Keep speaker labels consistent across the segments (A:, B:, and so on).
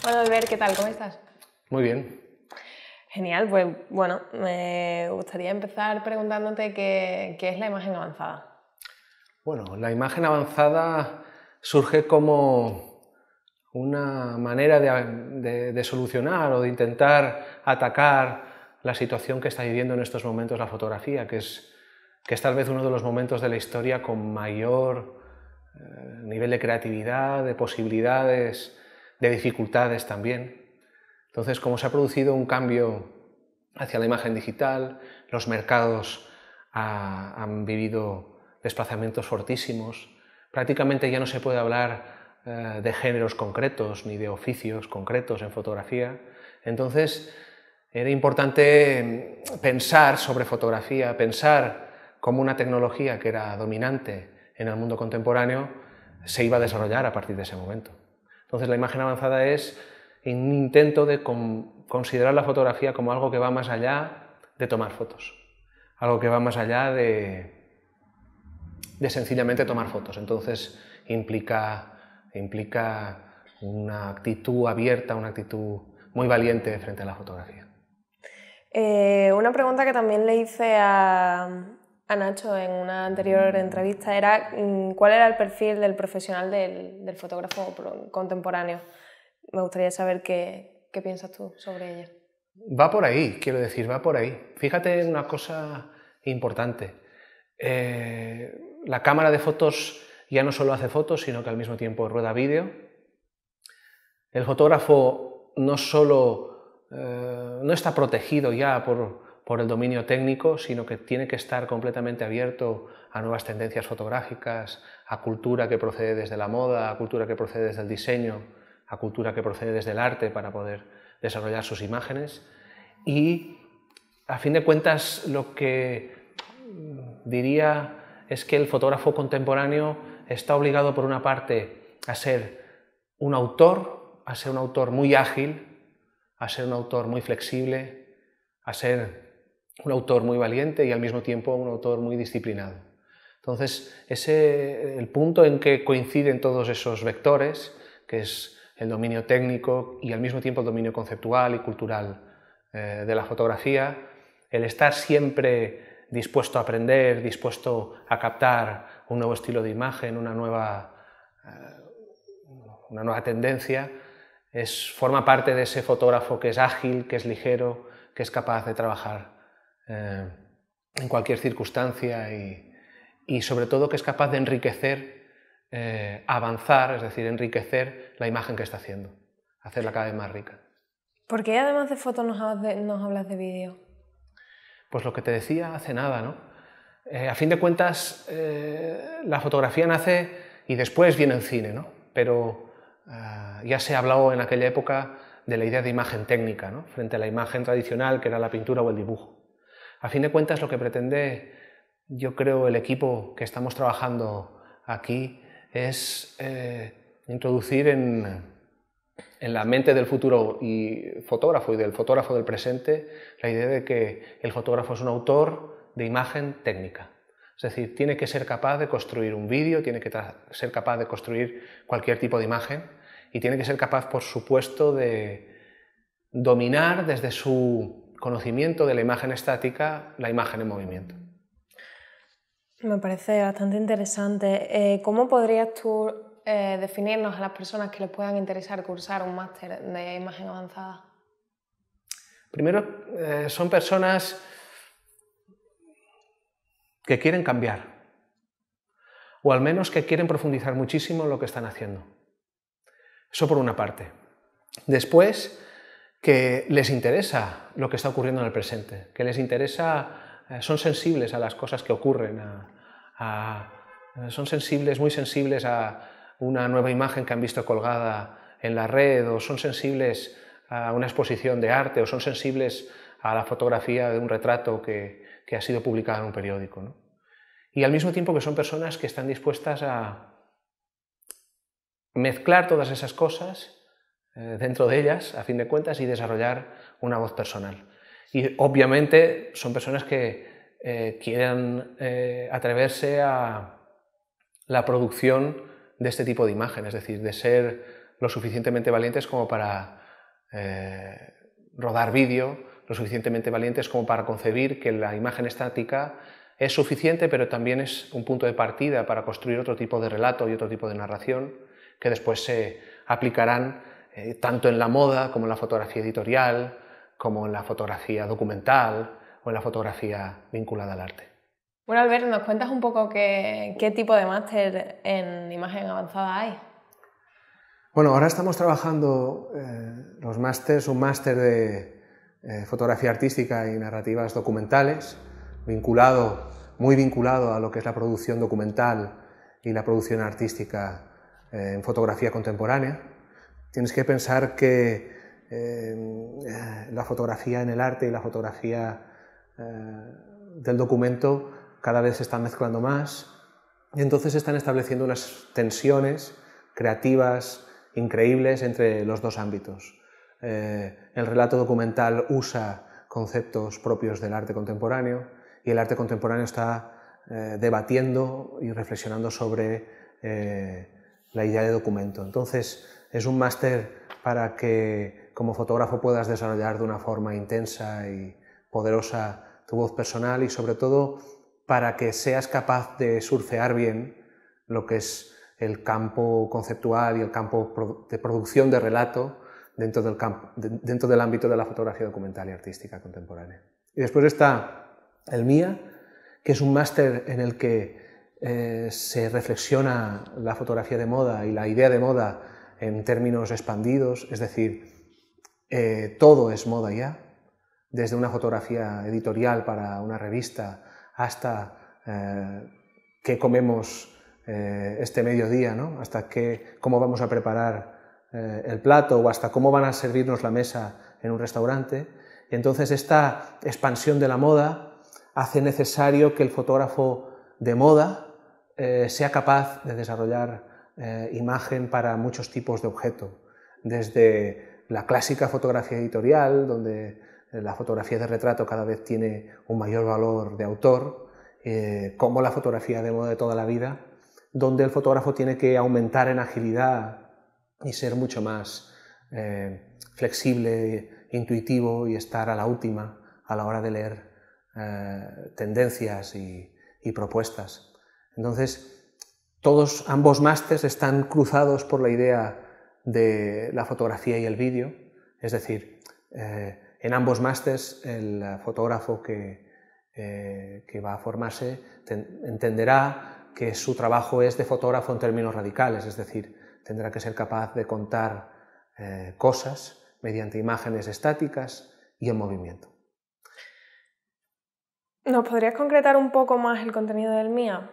A: Hola Albert, ¿qué tal? ¿Cómo estás?
B: Muy bien.
A: Genial, pues bueno, me gustaría empezar preguntándote qué es la imagen avanzada.
B: Bueno, la imagen avanzada surge como una manera de solucionar o de intentar atacar la situación que está viviendo en estos momentos la fotografía, que es tal vez uno de los momentos de la historia con mayor nivel de creatividad, de posibilidades, de dificultades también. Entonces, como se ha producido un cambio hacia la imagen digital, los mercados han vivido desplazamientos fortísimos, prácticamente ya no se puede hablar de géneros concretos ni de oficios concretos en fotografía. Entonces, era importante pensar sobre fotografía, pensar cómo una tecnología que era dominante en el mundo contemporáneo se iba a desarrollar a partir de ese momento. Entonces, la imagen avanzada es un intento de considerar la fotografía como algo que va más allá de tomar fotos, algo que va más allá de sencillamente tomar fotos. Entonces implica una actitud abierta, una actitud muy valiente frente a la fotografía.
A: Una pregunta que también le hice a Nacho en una anterior entrevista era ¿cuál era el perfil del profesional del fotógrafo contemporáneo? Me gustaría saber qué piensas tú sobre ella.
B: Va por ahí, quiero decir, va por ahí. Fíjate en una cosa importante. La cámara de fotos ya no solo hace fotos, sino que al mismo tiempo rueda vídeo. El fotógrafo no solo no está protegido ya por el dominio técnico, sino que tiene que estar completamente abierto a nuevas tendencias fotográficas, a cultura que procede desde la moda, a cultura que procede desde el diseño, a cultura que procede desde el arte para poder desarrollar sus imágenes. Y a fin de cuentas lo que diría es que el fotógrafo contemporáneo está obligado por una parte a ser un autor muy ágil, a ser un autor muy flexible, a ser un autor muy valiente y al mismo tiempo un autor muy disciplinado. Entonces, el punto en que coinciden todos esos vectores, que es el dominio técnico y al mismo tiempo el dominio conceptual y cultural de la fotografía, el estar siempre dispuesto a aprender, dispuesto a captar un nuevo estilo de imagen, una nueva tendencia, forma parte de ese fotógrafo que es ágil, que es ligero, que es capaz de trabajar en cualquier circunstancia y sobre todo que es capaz de enriquecer, avanzar, es decir, enriquecer la imagen que está haciendo, hacerla cada vez más rica.
A: ¿Por qué además de fotos nos hablas de vídeo?
B: Pues lo que te decía hace nada, ¿no? A fin de cuentas, la fotografía nace y después viene el cine, ¿no? Pero ya se habló en aquella época de la idea de imagen técnica, ¿no? Frente a la imagen tradicional que era la pintura o el dibujo. A fin de cuentas, lo que pretende, yo creo, el equipo que estamos trabajando aquí es introducir en la mente del futuro y fotógrafo y del fotógrafo del presente la idea de que el fotógrafo es un autor de imagen técnica. Es decir, tiene que ser capaz de construir un vídeo, tiene que ser capaz de construir cualquier tipo de imagen y tiene que ser capaz, por supuesto, de dominar desde su conocimiento de la imagen estática la imagen en movimiento.
A: Me parece bastante interesante. ¿Cómo podrías tú definirnos a las personas que les puedan interesar cursar un máster de imagen avanzada?
B: Primero, son personas que quieren cambiar, o al menos que quieren profundizar muchísimo en lo que están haciendo. Eso por una parte. Después, que les interesa lo que está ocurriendo en el presente, que les interesa, son sensibles a las cosas que ocurren, son muy sensibles a una nueva imagen que han visto colgada en la red, o son sensibles a una exposición de arte, o son sensibles a la fotografía de un retrato que ha sido publicado en un periódico, ¿no? Y al mismo tiempo que son personas que están dispuestas a mezclar todas esas cosas dentro de ellas, a fin de cuentas, y desarrollar una voz personal. Y obviamente son personas que quieren atreverse a la producción de este tipo de imagen, es decir, de ser lo suficientemente valientes como para rodar vídeo, lo suficientemente valientes como para concebir que la imagen estática es suficiente, pero también es un punto de partida para construir otro tipo de relato y otro tipo de narración que después se aplicarán tanto en la moda como en la fotografía editorial, como en la fotografía documental o en la fotografía vinculada al arte.
A: Bueno, Albert, ¿nos cuentas un poco qué tipo de máster en imagen avanzada hay?
B: Bueno, ahora estamos trabajando los másters, un máster de fotografía artística y narrativas documentales, muy vinculado a lo que es la producción documental y la producción artística en fotografía contemporánea. Tienes que pensar que la fotografía en el arte y la fotografía del documento cada vez se están mezclando más y entonces se están estableciendo unas tensiones creativas increíbles entre los dos ámbitos. El relato documental usa conceptos propios del arte contemporáneo y el arte contemporáneo está debatiendo y reflexionando sobre la idea de documento. Entonces es un máster para que como fotógrafo puedas desarrollar de una forma intensa y poderosa tu voz personal y sobre todo para que seas capaz de surfear bien lo que es el campo conceptual y el campo de producción de relato dentro del ámbito de la fotografía documental y artística contemporánea. Y después está el MIA, que es un máster en el que se reflexiona la fotografía de moda y la idea de moda en términos expandidos, es decir, todo es moda ya, desde una fotografía editorial para una revista hasta qué comemos este mediodía, ¿no? Hasta cómo vamos a preparar el plato o hasta cómo van a servirnos la mesa en un restaurante. Y entonces esta expansión de la moda hace necesario que el fotógrafo de moda sea capaz de desarrollar imagen para muchos tipos de objeto, desde la clásica fotografía editorial, donde la fotografía de retrato cada vez tiene un mayor valor de autor, como la fotografía de moda de toda la vida, donde el fotógrafo tiene que aumentar en agilidad y ser mucho más flexible, intuitivo y estar a la última a la hora de leer tendencias y propuestas. Entonces, ambos másters están cruzados por la idea de la fotografía y el vídeo, es decir, en ambos másters el fotógrafo que va a formarse entenderá que su trabajo es de fotógrafo en términos radicales, es decir, tendrá que ser capaz de contar cosas mediante imágenes estáticas y en movimiento.
A: ¿Nos podrías concretar un poco más el contenido del MIA?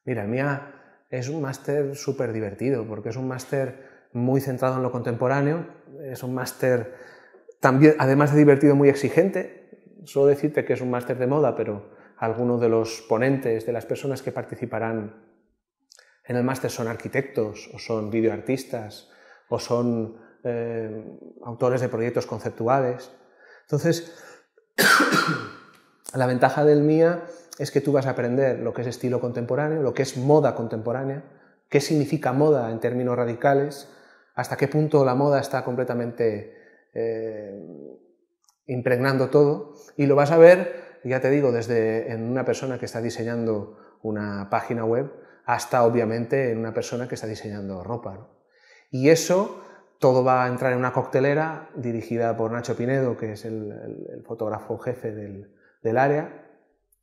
B: Mira, el MIA es un máster súper divertido porque es un máster muy centrado en lo contemporáneo, es un máster también, además de divertido, muy exigente. Suelo decirte que es un máster de moda, pero algunos de los ponentes, de las personas que participarán en el máster son arquitectos, o son videoartistas, o son autores de proyectos conceptuales. Entonces, la ventaja del MIA es que tú vas a aprender lo que es estilo contemporáneo, lo que es moda contemporánea, qué significa moda en términos radicales, hasta qué punto la moda está completamente impregnando todo, y lo vas a ver, ya te digo, desde en una persona que está diseñando una página web hasta, obviamente, en una persona que está diseñando ropa, ¿no? Y eso todo va a entrar en una coctelera dirigida por Nacho Pinedo, que es el fotógrafo jefe del área,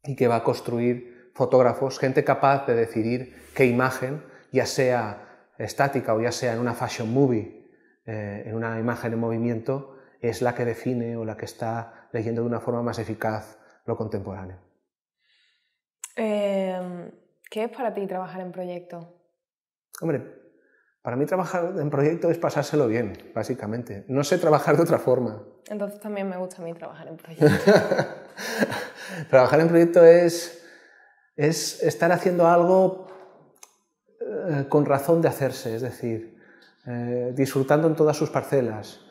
B: y que va a construir fotógrafos, gente capaz de decidir qué imagen, ya sea estática o ya sea en una fashion movie, en una imagen en movimiento, es la que define o la que está leyendo de una forma más eficaz lo contemporáneo.
A: ¿Qué es para ti trabajar en proyecto?
B: Hombre, para mí trabajar en proyecto es pasárselo bien, básicamente. No sé trabajar de otra forma.
A: Entonces también me gusta a mí trabajar en proyecto.
B: Trabajar en proyecto es estar haciendo algo con razón de hacerse, es decir, disfrutando en todas sus parcelas.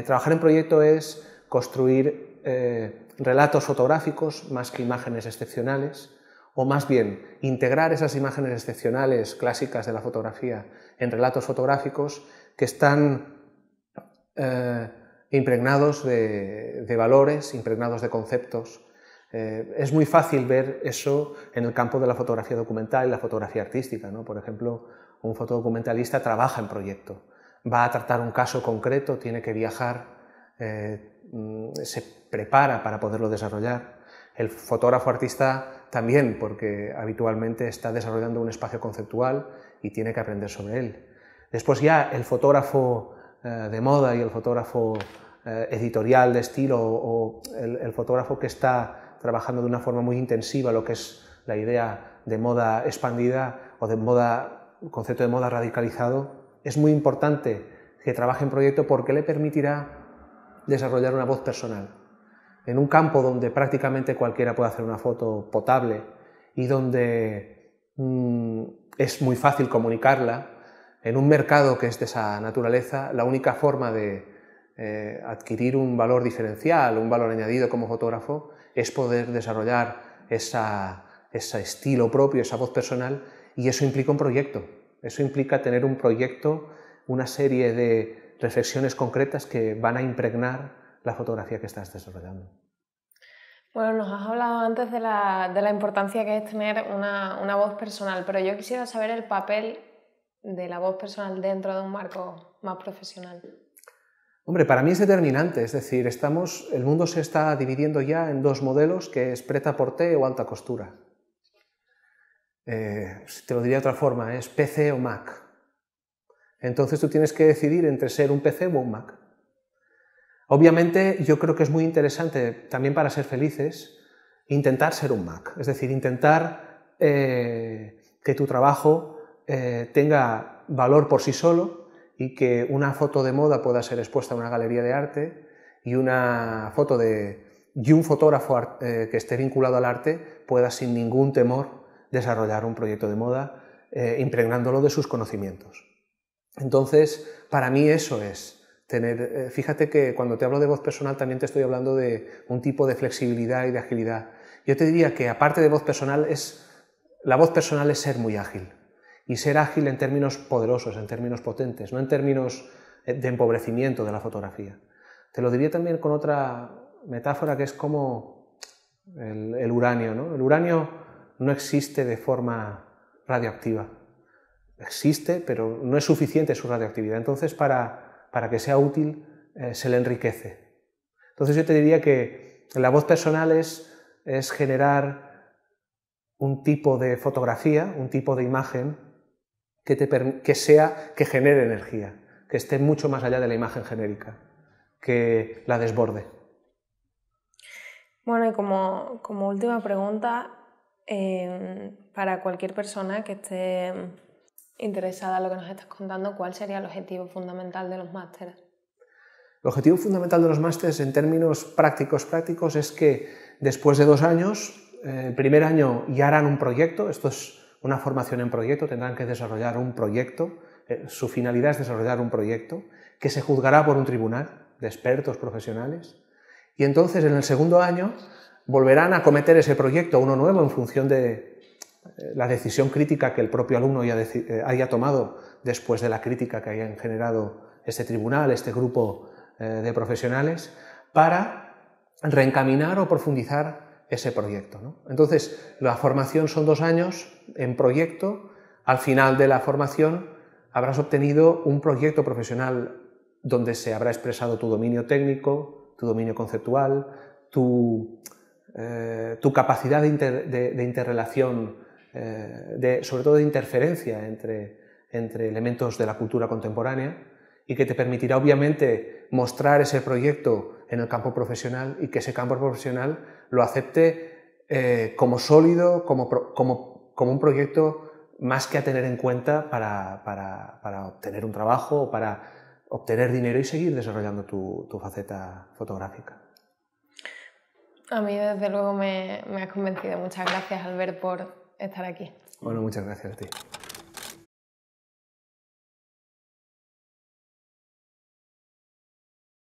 B: Trabajar en proyecto es construir relatos fotográficos más que imágenes excepcionales, o más bien integrar esas imágenes excepcionales clásicas de la fotografía en relatos fotográficos que están impregnados de valores, impregnados de conceptos. Es muy fácil ver eso en el campo de la fotografía documental y la fotografía artística, ¿no? Por ejemplo, un fotodocumentalista trabaja en proyecto, va a tratar un caso concreto, tiene que viajar, se prepara para poderlo desarrollar. El fotógrafo artista también, porque habitualmente está desarrollando un espacio conceptual y tiene que aprender sobre él. Después ya el fotógrafo de moda y el fotógrafo editorial de estilo o el fotógrafo que está trabajando de una forma muy intensiva lo que es la idea de moda expandida o de moda, concepto de moda radicalizado, es muy importante que trabaje en proyecto porque le permitirá desarrollar una voz personal. En un campo donde prácticamente cualquiera puede hacer una foto potable y donde es muy fácil comunicarla, en un mercado que es de esa naturaleza, la única forma de adquirir un valor diferencial, un valor añadido como fotógrafo, es poder desarrollar ese estilo propio, esa voz personal, y eso implica un proyecto. Eso implica tener un proyecto, una serie de reflexiones concretas que van a impregnar la fotografía que estás desarrollando.
A: Bueno, nos has hablado antes de la importancia que es tener una voz personal, pero yo quisiera saber el papel de la voz personal dentro de un marco más profesional.
B: Hombre, para mí es determinante, es decir, el mundo se está dividiendo ya en dos modelos, que es prêt-à-porter o alta costura. Te lo diría de otra forma, es PC o Mac. Entonces tú tienes que decidir entre ser un PC o un Mac. Obviamente yo creo que es muy interesante, también para ser felices, intentar ser un Mac, es decir, intentar que tu trabajo tenga valor por sí solo, y que una foto de moda pueda ser expuesta a una galería de arte y una foto y un fotógrafo que esté vinculado al arte pueda sin ningún temor desarrollar un proyecto de moda impregnándolo de sus conocimientos. Entonces, para mí eso es tener... fíjate que cuando te hablo de voz personal también te estoy hablando de un tipo de flexibilidad y de agilidad. Yo te diría que aparte de voz personal, la voz personal es ser muy ágil. Y ser ágil en términos poderosos, en términos potentes, no en términos de empobrecimiento de la fotografía. Te lo diría también con otra metáfora que es como el uranio, ¿no? El uranio no existe de forma radioactiva. Existe, pero no es suficiente su radioactividad. Entonces, para que sea útil, se le enriquece. Entonces yo te diría que la voz personal es generar un tipo de fotografía, un tipo de imagen que genere energía, que esté mucho más allá de la imagen genérica, que la desborde.
A: Bueno, y como última pregunta, para cualquier persona que esté interesada en lo que nos estás contando, ¿cuál sería el objetivo fundamental de los másteres?
B: El objetivo fundamental de los másteres en términos prácticos es que después de 2 años, el primer año ya harán un proyecto, esto es una formación en proyecto, tendrán que desarrollar un proyecto, su finalidad es desarrollar un proyecto que se juzgará por un tribunal de expertos profesionales y entonces en el segundo año volverán a acometer ese proyecto, uno nuevo, en función de la decisión crítica que el propio alumno haya tomado después de la crítica que hayan generado este tribunal, este grupo de profesionales, para reencaminar o profundizar ese proyecto, ¿no? Entonces, la formación son 2 años en proyecto. Al final de la formación habrás obtenido un proyecto profesional donde se habrá expresado tu dominio técnico, tu dominio conceptual, tu capacidad de interrelación, sobre todo de interferencia entre elementos de la cultura contemporánea, y que te permitirá obviamente mostrar ese proyecto en el campo profesional y que ese campo profesional lo acepte como sólido, como un proyecto más que a tener en cuenta para obtener un trabajo o para obtener dinero y seguir desarrollando tu faceta fotográfica.
A: A mí desde luego me has convencido. Muchas gracias, Albert, por estar aquí.
B: Bueno, muchas gracias a ti.